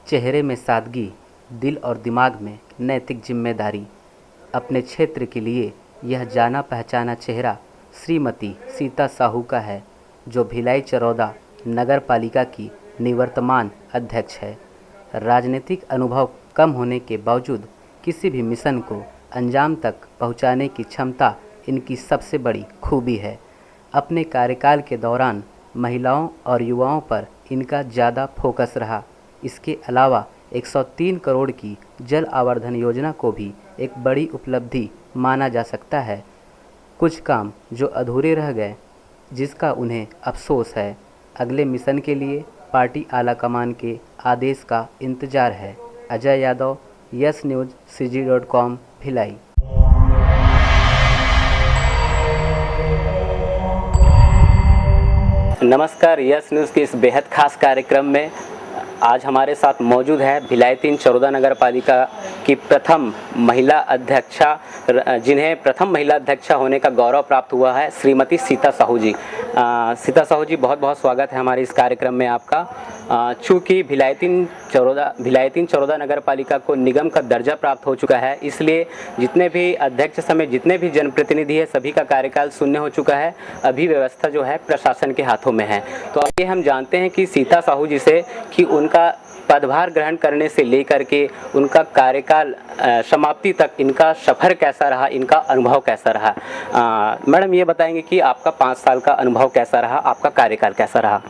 चेहरे में सादगी, दिल और दिमाग में नैतिक जिम्मेदारी। अपने क्षेत्र के लिए यह जाना पहचाना चेहरा श्रीमती सीता साहू का है, जो भिलाई चरौदा नगर पालिका की निवर्तमान अध्यक्ष है। राजनीतिक अनुभव कम होने के बावजूद किसी भी मिशन को अंजाम तक पहुंचाने की क्षमता इनकी सबसे बड़ी खूबी है। अपने कार्यकाल के दौरान महिलाओं और युवाओं पर इनका ज़्यादा फोकस रहा। इसके अलावा 103 करोड़ की जल आवर्धन योजना को भी एक बड़ी उपलब्धि माना जा सकता है। कुछ काम जो अधूरे रह गए, जिसका उन्हें अफसोस है। अगले मिशन के लिए पार्टी आला कमान के आदेश का इंतजार है। Ajay Yadav, yes news CG.com, Bhilai. नमस्कार, यस न्यूज़ के इस बेहद खास कार्यक्रम में आज हमारे साथ मौजूद है भिलाई 3 चरौदा नगर पालिका की प्रथम महिला अध्यक्षा, जिन्हें प्रथम महिला अध्यक्षा होने का गौरव प्राप्त हुआ है, श्रीमती सीता साहू जी। सीता साहू जी, बहुत बहुत स्वागत है हमारे इस कार्यक्रम में आपका। चूँकि भिलाई 3 चरौदा नगर पालिका को निगम का दर्जा प्राप्त हो चुका है, इसलिए जितने भी अध्यक्ष समेत जितने भी जनप्रतिनिधि है, सभी का कार्यकाल शून्य हो चुका है। अभी व्यवस्था जो है प्रशासन के हाथों में है। तो आइए हम जानते हैं कि सीता साहू जी से कि उनका पदभार ग्रहण करने से लेकर के उनका कार्यकाल समाप्ति तक इनका सफ़र कैसा रहा, इनका अनुभव कैसा रहा। मैडम, ये बताएंगे कि आपका 5 साल का अनुभव कैसा रहा, आपका कार्यकाल कैसा रहा?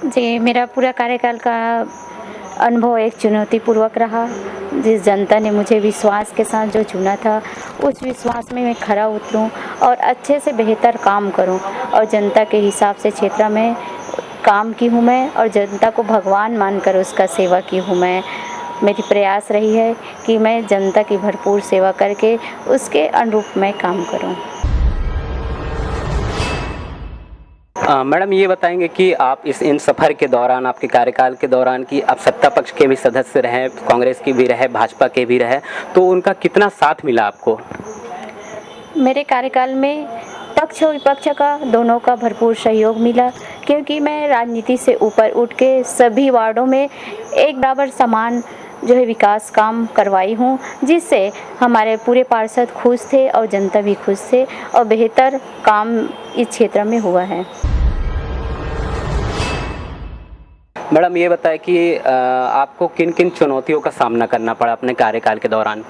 जी, मेरा पूरा कार्यकाल का अनुभव एक चुनौतीपूर्वक रहा। जिस जनता ने मुझे विश्वास के साथ जो चुना था, उस विश्वास में मैं खरा उतरूं और अच्छे से बेहतर काम करूं और जनता के हिसाब से क्षेत्र में काम की हूँ मैं और जनता को भगवान मानकर उसका सेवा की हूँ मैं। मेरी प्रयास रही है कि मैं जनता की भरपूर सेवा करके उसके अनुरूप मैं काम करूँ। मैडम, ये बताएंगे कि आप इन सफ़र के दौरान, आपके कार्यकाल के दौरान, कि आप सत्ता पक्ष के भी सदस्य रहे, कांग्रेस के भी रहे, भाजपा के भी रहे, तो उनका कितना साथ मिला आपको? मेरे कार्यकाल में पक्ष और विपक्ष का दोनों का भरपूर सहयोग मिला, क्योंकि मैं राजनीति से ऊपर उठ के सभी वार्डों में एक बराबर समान जो है विकास काम करवाई हूँ, जिससे हमारे पूरे पार्षद खुश थे और जनता भी खुश थे और बेहतर काम इस क्षेत्र में हुआ है। मैडम, ये बताएं कि आपको किन किन चुनौतियों का सामना करना पड़ा अपने कार्यकाल के दौरान?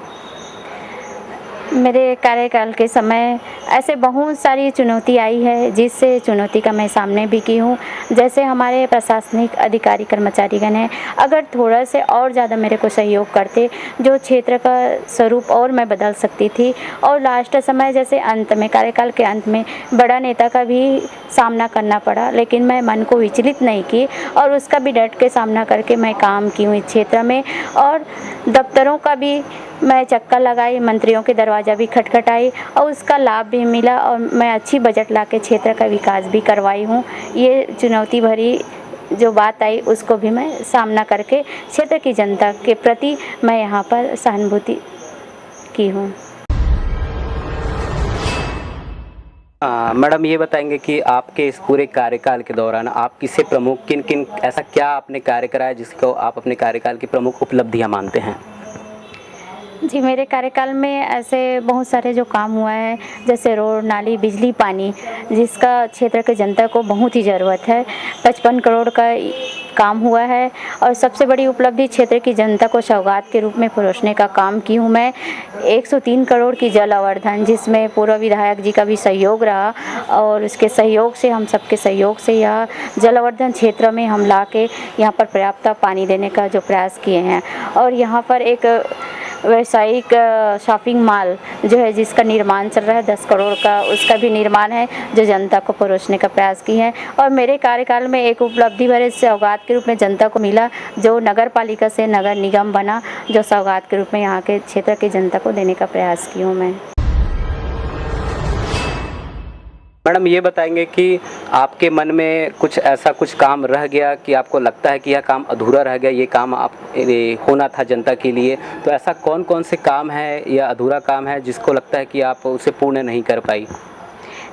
मेरे कार्यकाल के समय ऐसे बहुत सारी चुनौती आई है, जिससे चुनौती का मैं सामने भी की हूँ। जैसे हमारे प्रशासनिक अधिकारी कर्मचारीगण हैं, अगर थोड़ा से और ज़्यादा मेरे को सहयोग करते, जो क्षेत्र का स्वरूप और मैं बदल सकती थी। और लास्ट समय जैसे अंत में, कार्यकाल के अंत में बड़ा नेता का भी सामना करना पड़ा, लेकिन मैं मन को विचलित नहीं की और उसका भी डट के सामना करके मैं काम की हूँ इस क्षेत्र में। और दफ्तरों का भी मैं चक्कर लगाई, मंत्रियों के दरवाज़ा भी खटखटाई और उसका लाभ भी मिला और मैं अच्छी बजट लाके क्षेत्र का विकास भी करवाई हूँ। ये चुनौती भरी जो बात आई, उसको भी मैं सामना करके क्षेत्र की जनता के प्रति मैं यहाँ पर सहानुभूति की हूँ। मैडम, ये बताएंगे कि आपके इस पूरे कार्यकाल के दौरान आप किसे प्रमुख, किन ऐसा क्या आपने कार्य कराया जिसको आप अपने कार्यकाल की प्रमुख उपलब्धियां मानते हैं? जी, मेरे कार्यकाल में ऐसे बहुत सारे जो काम हुआ है, जैसे रोड, नाली, बिजली, पानी, जिसका क्षेत्र के जनता को बहुत ही ज़रूरत है। 55 करोड़ का काम हुआ है और सबसे बड़ी उपलब्धि क्षेत्र की जनता को सौगात के रूप में परोसने का काम की हूँ मैं। 103 करोड़ की जल आवर्धन, जिसमें पूर्व विधायक जी का भी सहयोग रहा और उसके सहयोग से, हम सबके सहयोग से यह जल आवर्धन क्षेत्र में हम ला के यहाँ पर पर्याप्त पानी देने का जो प्रयास किए हैं। और यहाँ पर एक व्यावसायिक शॉपिंग मॉल जो है, जिसका निर्माण चल रहा है 10 करोड़ का, उसका भी निर्माण है, जो जनता को परोसने का प्रयास की है। और मेरे कार्यकाल में एक उपलब्धि भरे सौगात के रूप में जनता को मिला, जो नगर पालिका से नगर निगम बना, जो सौगात के रूप में यहाँ के क्षेत्र की जनता को देने का प्रयास की हूँ मैं। मैडम, ये बताएंगे कि आपके मन में कुछ ऐसा कुछ काम रह गया कि आपको लगता है कि यह काम अधूरा रह गया, ये काम होना था जनता के लिए, तो ऐसा कौन कौन से काम है या अधूरा काम है जिसको लगता है कि आप उसे पूर्ण नहीं कर पाई?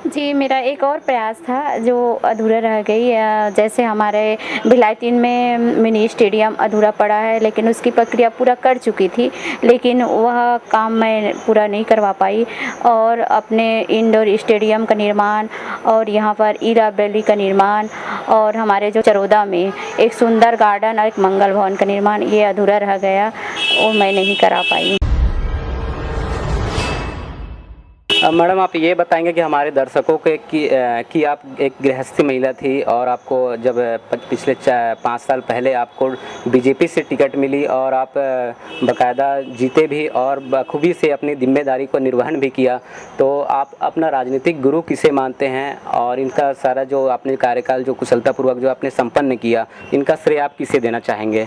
जी, मेरा एक और प्रयास था जो अधूरा रह गई। जैसे हमारे भिलाई 3 में मिनी स्टेडियम अधूरा पड़ा है, लेकिन उसकी प्रक्रिया पूरा कर चुकी थी, लेकिन वह काम मैं पूरा नहीं करवा पाई। और अपने इंडोर स्टेडियम का निर्माण और यहाँ पर ईरा वैली का निर्माण और हमारे जो चरोदा में एक सुंदर गार्डन और एक मंगल भवन का निर्माण, ये अधूरा रह गया और मैं नहीं करा पाई। मैडम, आप ये बताएंगे कि हमारे दर्शकों के कि आप एक गृहस्थी महिला थी और आपको जब पिछले 5 साल पहले आपको बीजेपी से टिकट मिली और आप बाकायदा जीते भी और बखूबी से अपनी जिम्मेदारी को निर्वहन भी किया, तो आप अपना राजनीतिक गुरु किसे मानते हैं और इनका सारा जो आपने कार्यकाल जो कुशलतापूर्वक जो आपने संपन्न किया, इनका श्रेय आप किसे देना चाहेंगे?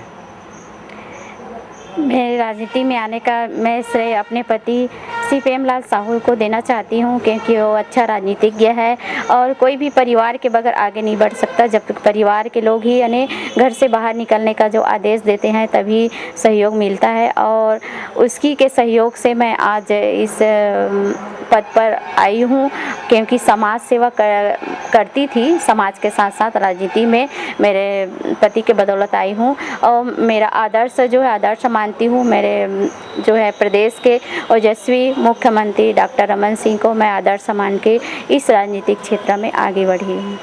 मेरे राजनीति में आने का मैं श्रेय अपने पति श्री प्रेमलाल साहू को देना चाहती हूँ, क्योंकि वो अच्छा राजनीतिज्ञ है और कोई भी परिवार के बगैर आगे नहीं बढ़ सकता। जब तक परिवार के लोग ही यानी घर से बाहर निकलने का जो आदेश देते हैं तभी सहयोग मिलता है, और उसकी के सहयोग से मैं आज इस पद पर आई हूँ, क्योंकि समाज सेवा करती थी, समाज के साथ साथ राजनीति में मेरे पति के बदौलत आई हूँ। और मेरा आदर्श जो है आदर्श मानती हूँ, मेरे जो है प्रदेश के ओजस्वी मुख्यमंत्री डॉक्टर रमन सिंह को मैं आदर्श मान के इस राजनीतिक क्षेत्र में आगे बढ़ी हूँ।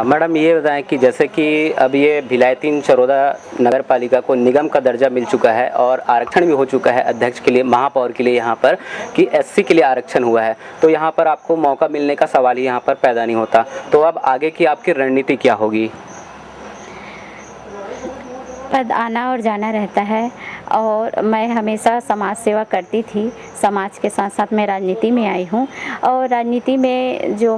मैडम, ये बताएं कि जैसे कि अब ये भिलाई 3 चरोदा नगर पालिका को निगम का दर्जा मिल चुका है और आरक्षण भी हो चुका है अध्यक्ष के लिए, महापौर के लिए यहाँ पर कि एससी के लिए आरक्षण हुआ है, तो यहाँ पर आपको मौका मिलने का सवाल ही यहाँ पर पैदा नहीं होता। तो अब आगे की आपकी रणनीति क्या होगी? पद आना और जाना रहता है और मैं हमेशा समाज सेवा करती थी। समाज के साथ साथ मैं राजनीति में आई हूँ और राजनीति में जो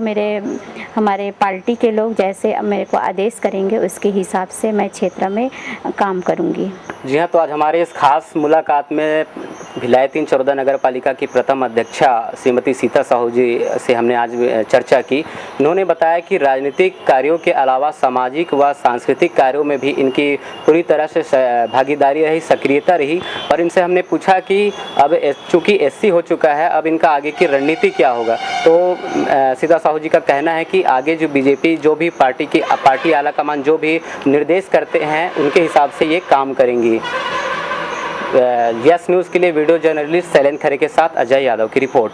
हमारे पार्टी के लोग जैसे मेरे को आदेश करेंगे उसके हिसाब से मैं क्षेत्र में काम करूँगी। जी हाँ, तो आज हमारे इस खास मुलाकात में भिलाई 3 चरोदा नगर पालिका की प्रथम अध्यक्षा श्रीमती सीता साहू जी से हमने आज चर्चा की। इन्होंने बताया कि राजनीतिक कार्यों के अलावा सामाजिक व सांस्कृतिक कार्यों में भी इनकी पूरी तरह से भागीदारी रही, सक्रियता रही। और इनसे हमने पूछा कि अब चूँकि एससी हो चुका है, अब इनका आगे की रणनीति क्या होगा। तो सीता साहू जी का कहना है कि आगे जो बीजेपी जो भी पार्टी आला कमान जो भी निर्देश करते हैं उनके हिसाब से ये काम करेंगी। यस न्यूज़ के लिए वीडियो जर्नलिस्ट शैलेंद्र खरे के साथ अजय यादव की रिपोर्ट।